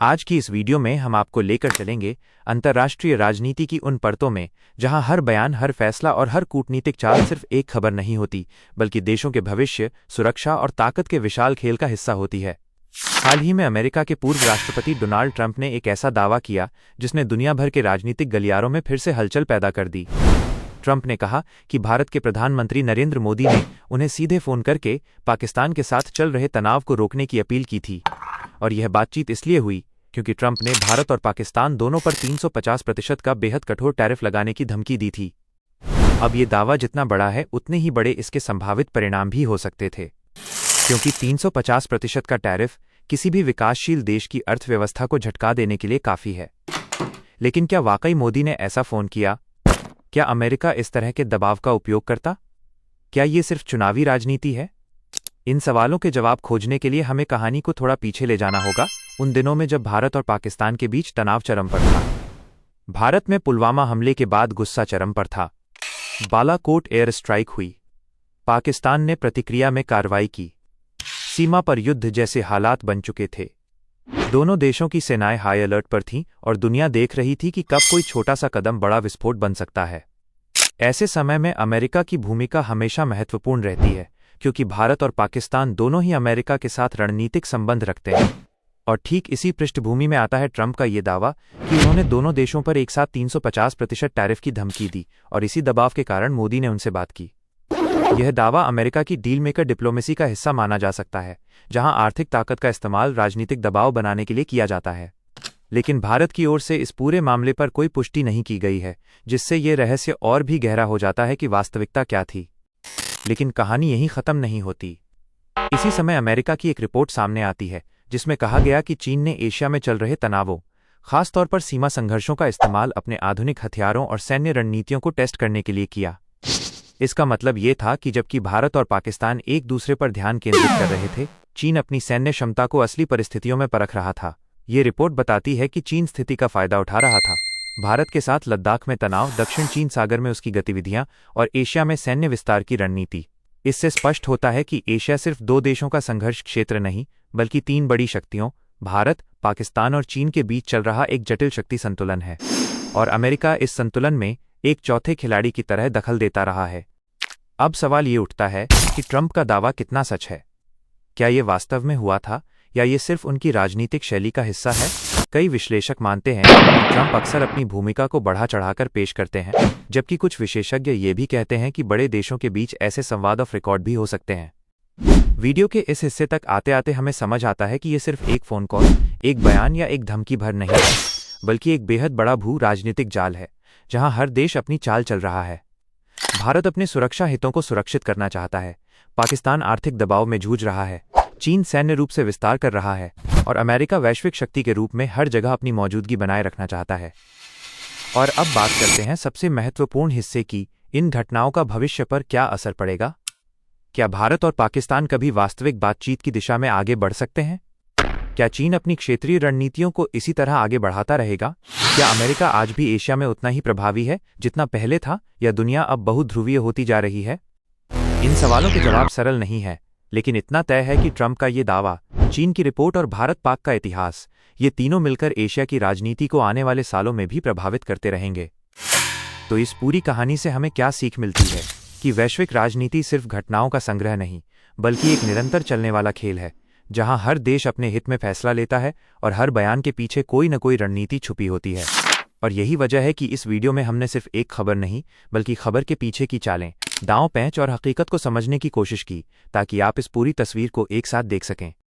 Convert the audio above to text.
आज की इस वीडियो में हम आपको लेकर चलेंगे अंतर्राष्ट्रीय राजनीति की उन परतों में जहां हर बयान, हर फैसला और हर कूटनीतिक चाल सिर्फ एक खबर नहीं होती, बल्कि देशों के भविष्य, सुरक्षा और ताकत के विशाल खेल का हिस्सा होती है। हाल ही में अमेरिका के पूर्व राष्ट्रपति डोनाल्ड ट्रंप ने एक ऐसा दावा किया जिसने दुनिया भर के राजनीतिक गलियारों में फिर से हलचल पैदा कर दी। ट्रंप ने कहा कि भारत के प्रधानमंत्री नरेंद्र मोदी ने उन्हें सीधे फोन करके पाकिस्तान के साथ चल रहे तनाव को रोकने की अपील की थी, और यह बातचीत इसलिए हुई क्योंकि ट्रंप ने भारत और पाकिस्तान दोनों पर 350% का बेहद कठोर टैरिफ लगाने की धमकी दी थी। अब ये दावा जितना बड़ा है, उतने ही बड़े इसके संभावित परिणाम भी हो सकते थे, क्योंकि 350% का टैरिफ किसी भी विकासशील देश की अर्थव्यवस्था को झटका देने के लिए काफी है। लेकिन क्या वाकई मोदी ने ऐसा फोन किया? क्या अमेरिका इस तरह के दबाव का उपयोग करता? क्या ये सिर्फ चुनावी राजनीति है? इन सवालों के जवाब खोजने के लिए हमें कहानी को थोड़ा पीछे ले जाना होगा, उन दिनों में जब भारत और पाकिस्तान के बीच तनाव चरम पर था। भारत में पुलवामा हमले के बाद गुस्सा चरम पर था। बालाकोट एयर स्ट्राइक हुई। पाकिस्तान ने प्रतिक्रिया में कार्रवाई की। सीमा पर युद्ध जैसे हालात बन चुके थे। दोनों देशों की सेनाएं हाई अलर्ट पर थीं और दुनिया देख रही थी कि कब कोई छोटा सा कदम बड़ा विस्फोट बन सकता है। ऐसे समय में अमेरिका की भूमिका हमेशा महत्वपूर्ण रहती है, क्योंकि भारत और पाकिस्तान दोनों ही अमेरिका के साथ रणनीतिक संबंध रखते हैं। और ठीक इसी पृष्ठभूमि में आता है ट्रंप का ये दावा कि उन्होंने दोनों देशों पर एक साथ 350% टैरिफ की धमकी दी, और इसी दबाव के कारण मोदी ने उनसे बात की। यह दावा अमेरिका की डील मेकर डिप्लोमेसी का हिस्सा माना जा सकता है, जहां आर्थिक ताकत का इस्तेमाल राजनीतिक दबाव बनाने के लिए किया जाता है। लेकिन भारत की ओर से इस पूरे मामले पर कोई पुष्टि नहीं की गई है, जिससे ये रहस्य और भी गहरा हो जाता है कि वास्तविकता क्या थी। लेकिन कहानी यहीं खत्म नहीं होती। इसी समय अमेरिका की एक रिपोर्ट सामने आती है जिसमें कहा गया कि चीन ने एशिया में चल रहे तनावों, खासतौर पर सीमा संघर्षों का इस्तेमाल अपने आधुनिक हथियारों और सैन्य रणनीतियों को टेस्ट करने के लिए किया। इसका मतलब ये था कि जबकि भारत और पाकिस्तान एक दूसरे पर ध्यान केंद्रित कर रहे थे, चीन अपनी सैन्य क्षमता को असली परिस्थितियों में परख रहा था। ये रिपोर्ट बताती है कि चीन स्थिति का फायदा उठा रहा था। भारत के साथ लद्दाख में तनाव, दक्षिण चीन सागर में उसकी गतिविधियां और एशिया में सैन्य विस्तार की रणनीति। इससे स्पष्ट होता है कि एशिया सिर्फ दो देशों का संघर्ष क्षेत्र नहीं, बल्कि तीन बड़ी शक्तियों भारत, पाकिस्तान और चीन के बीच चल रहा एक जटिल शक्ति संतुलन है। और अमेरिका इस संतुलन में एक चौथे खिलाड़ी की तरह दखल देता रहा है। अब सवाल ये उठता है कि ट्रंप का दावा कितना सच है। क्या ये वास्तव में हुआ था, या ये सिर्फ उनकी राजनीतिक शैली का हिस्सा है? कई विश्लेषक मानते हैं कि ट्रंप अक्सर अपनी भूमिका को बढ़ा चढ़ाकर पेश करते हैं, जबकि कुछ विशेषज्ञ ये भी कहते हैं कि बड़े देशों के बीच ऐसे संवाद ऑफ रिकॉर्ड भी हो सकते हैं। वीडियो के इस हिस्से तक आते आते हमें समझ आता है कि ये सिर्फ एक फोन कॉल, एक बयान या एक धमकी भर नहीं है, बल्कि एक बेहद बड़ा भू राजनीतिक जाल है, जहां हर देश अपनी चाल चल रहा है। भारत अपने सुरक्षा हितों को सुरक्षित करना चाहता है, पाकिस्तान आर्थिक दबाव में जूझ रहा है, चीन सैन्य रूप से विस्तार कर रहा है, और अमेरिका वैश्विक शक्ति के रूप में हर जगह अपनी मौजूदगी बनाए रखना चाहता है। और अब बात करते हैं सबसे महत्वपूर्ण हिस्से की, इन घटनाओं का भविष्य पर क्या असर पड़ेगा। क्या भारत और पाकिस्तान कभी वास्तविक बातचीत की दिशा में आगे बढ़ सकते हैं? क्या चीन अपनी क्षेत्रीय रणनीतियों को इसी तरह आगे बढ़ाता रहेगा? क्या अमेरिका आज भी एशिया में उतना ही प्रभावी है जितना पहले था, या दुनिया अब बहुध्रुवीय होती जा रही है? इन सवालों के जवाब सरल नहीं है, लेकिन इतना तय है कि ट्रंप का ये दावा, चीन की रिपोर्ट और भारत पाक का इतिहास, ये तीनों मिलकर एशिया की राजनीति को आने वाले सालों में भी प्रभावित करते रहेंगे। तो इस पूरी कहानी से हमें क्या सीख मिलती है कि वैश्विक राजनीति सिर्फ घटनाओं का संग्रह नहीं, बल्कि एक निरंतर चलने वाला खेल है, जहां हर देश अपने हित में फैसला लेता है और हर बयान के पीछे कोई न कोई रणनीति छुपी होती है। और यही वजह है कि इस वीडियो में हमने सिर्फ एक खबर नहीं, बल्कि खबर के पीछे की चालें, दांव पैंच और हकीकत को समझने की कोशिश की, ताकि आप इस पूरी तस्वीर को एक साथ देख सकें।